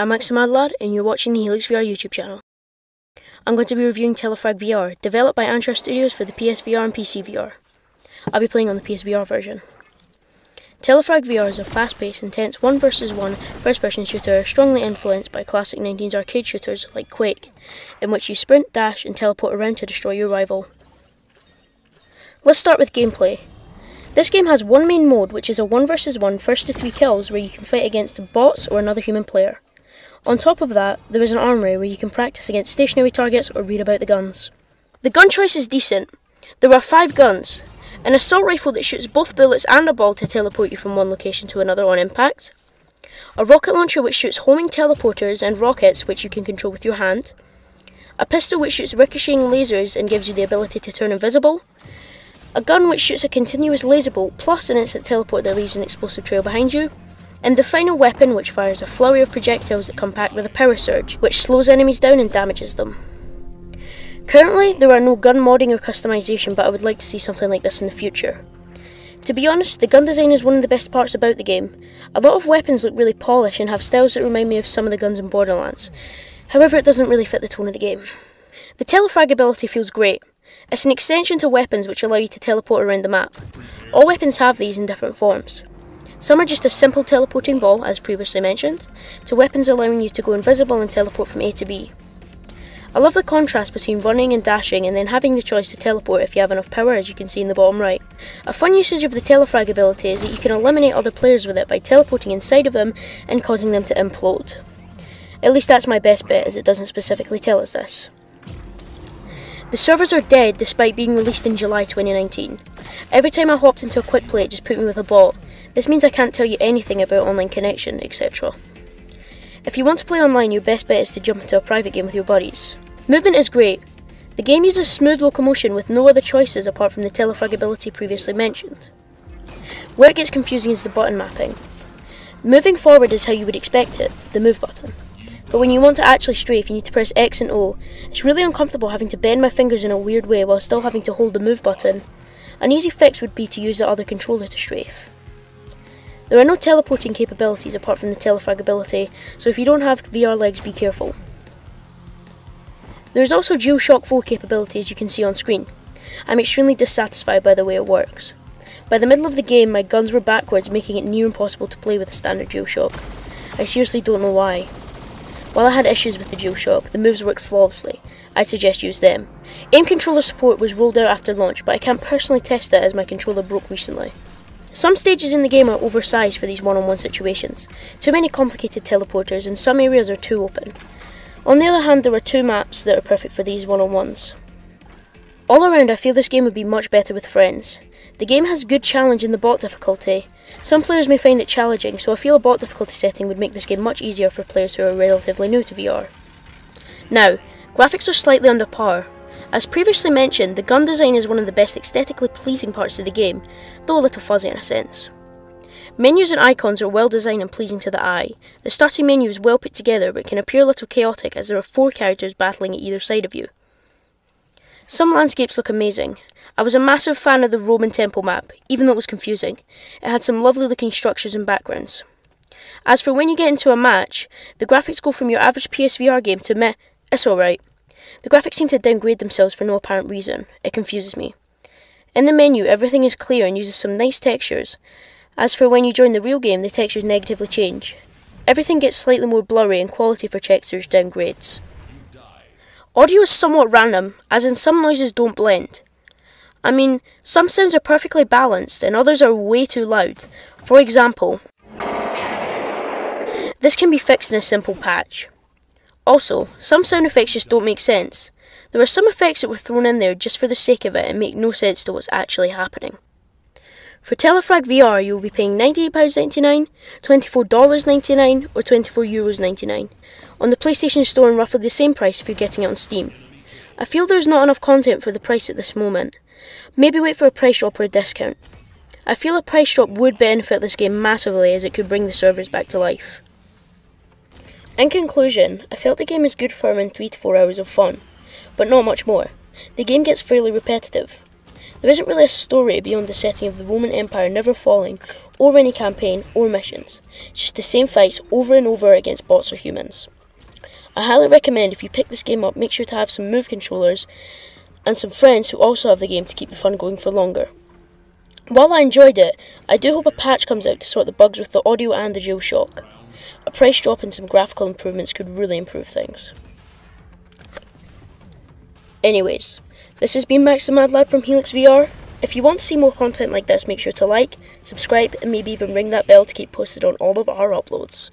I'm HelixxVR and you're watching the HelixxVR YouTube channel. I'm going to be reviewing Telefrag VR, developed by Antra Studios for the PSVR and PC VR. I'll be playing on the PSVR version. Telefrag VR is a fast-paced, intense 1 vs 1 first-person shooter strongly influenced by classic 1990s arcade shooters like Quake, in which you sprint, dash and teleport around to destroy your rival. Let's start with gameplay. This game has one main mode, which is a 1 vs 1 first to 3 kills where you can fight against bots or another human player. On top of that, there is an armory where you can practice against stationary targets or read about the guns. The gun choice is decent. There are 5 guns. An assault rifle that shoots both bullets and a ball to teleport you from one location to another on impact. A rocket launcher which shoots homing teleporters and rockets which you can control with your hand. A pistol which shoots ricocheting lasers and gives you the ability to turn invisible. A gun which shoots a continuous laser bolt plus an instant teleport that leaves an explosive trail behind you. And the final weapon which fires a flurry of projectiles that come packed with a power surge, which slows enemies down and damages them. Currently, there are no gun modding or customization, but I would like to see something like this in the future. To be honest, the gun design is one of the best parts about the game. A lot of weapons look really polished and have styles that remind me of some of the guns in Borderlands. However, it doesn't really fit the tone of the game. The Telefrag ability feels great. It's an extension to weapons which allow you to teleport around the map. All weapons have these in different forms. Some are just a simple teleporting ball, as previously mentioned, to weapons allowing you to go invisible and teleport from A to B. I love the contrast between running and dashing and then having the choice to teleport if you have enough power, as you can see in the bottom right. A fun usage of the Telefrag ability is that you can eliminate other players with it by teleporting inside of them and causing them to implode. At least that's my best bet, as it doesn't specifically tell us this. The servers are dead despite being released in July 2019. Every time I hopped into a quick play it just put me with a bot. This means I can't tell you anything about online connection, etc. If you want to play online, your best bet is to jump into a private game with your buddies. Movement is great. The game uses smooth locomotion with no other choices apart from the Telefrag ability previously mentioned. Where it gets confusing is the button mapping. Moving forward is how you would expect it, the move button. But when you want to actually strafe, you need to press X and O. It's really uncomfortable having to bend my fingers in a weird way while still having to hold the move button. An easy fix would be to use the other controller to strafe. There are no teleporting capabilities apart from the Telefrag ability, so if you don't have VR legs, be careful. There is also DualShock 4 capability, as you can see on screen. I'm extremely dissatisfied by the way it works. By the middle of the game, my guns were backwards, making it near impossible to play with a standard DualShock. I seriously don't know why. While I had issues with the DualShock, the moves worked flawlessly. I'd suggest use them. Aim controller support was rolled out after launch, but I can't personally test it as my controller broke recently. Some stages in the game are oversized for these one-on-one situations. Too many complicated teleporters and some areas are too open. On the other hand, there are 2 maps that are perfect for these one-on-ones. All around, I feel this game would be much better with friends. The game has good challenge in the bot difficulty. Some players may find it challenging, so I feel a bot difficulty setting would make this game much easier for players who are relatively new to VR. Now, graphics are slightly under par. As previously mentioned, the gun design is one of the best aesthetically pleasing parts of the game, though a little fuzzy in a sense. Menus and icons are well designed and pleasing to the eye. The starting menu is well put together but can appear a little chaotic as there are 4 characters battling at either side of you. Some landscapes look amazing. I was a massive fan of the Roman temple map, even though it was confusing. It had some lovely looking structures and backgrounds. As for when you get into a match, the graphics go from your average PSVR game to meh, it's alright. The graphics seem to downgrade themselves for no apparent reason. It confuses me. In the menu, everything is clear and uses some nice textures. As for when you join the real game, the textures negatively change. Everything gets slightly more blurry and quality for textures downgrades. Audio is somewhat random, as in some noises don't blend. I mean, some sounds are perfectly balanced and others are way too loud. For example, this can be fixed in a simple patch. Also, some sound effects just don't make sense. There are some effects that were thrown in there just for the sake of it and make no sense to what's actually happening. For Telefrag VR, you will be paying £98.99, $24.99 or €24.99. On the PlayStation Store, and roughly the same price if you're getting it on Steam. I feel there's not enough content for the price at this moment. Maybe wait for a price drop or a discount. I feel a price drop would benefit this game massively, as it could bring the servers back to life. In conclusion, I felt the game is good for around 3 to 4 hours of fun, but not much more. The game gets fairly repetitive. There isn't really a story beyond the setting of the Roman Empire never falling, or any campaign or missions. It's just the same fights over and over against bots or humans. I highly recommend if you pick this game up, make sure to have some Move controllers and some friends who also have the game to keep the fun going for longer. While I enjoyed it, I do hope a patch comes out to sort the bugs with the audio and the DualShock. A price drop and some graphical improvements could really improve things. Anyways, this has been Max the Mad Lad from HelixxVR. If you want to see more content like this, make sure to like, subscribe, and maybe even ring that bell to keep posted on all of our uploads.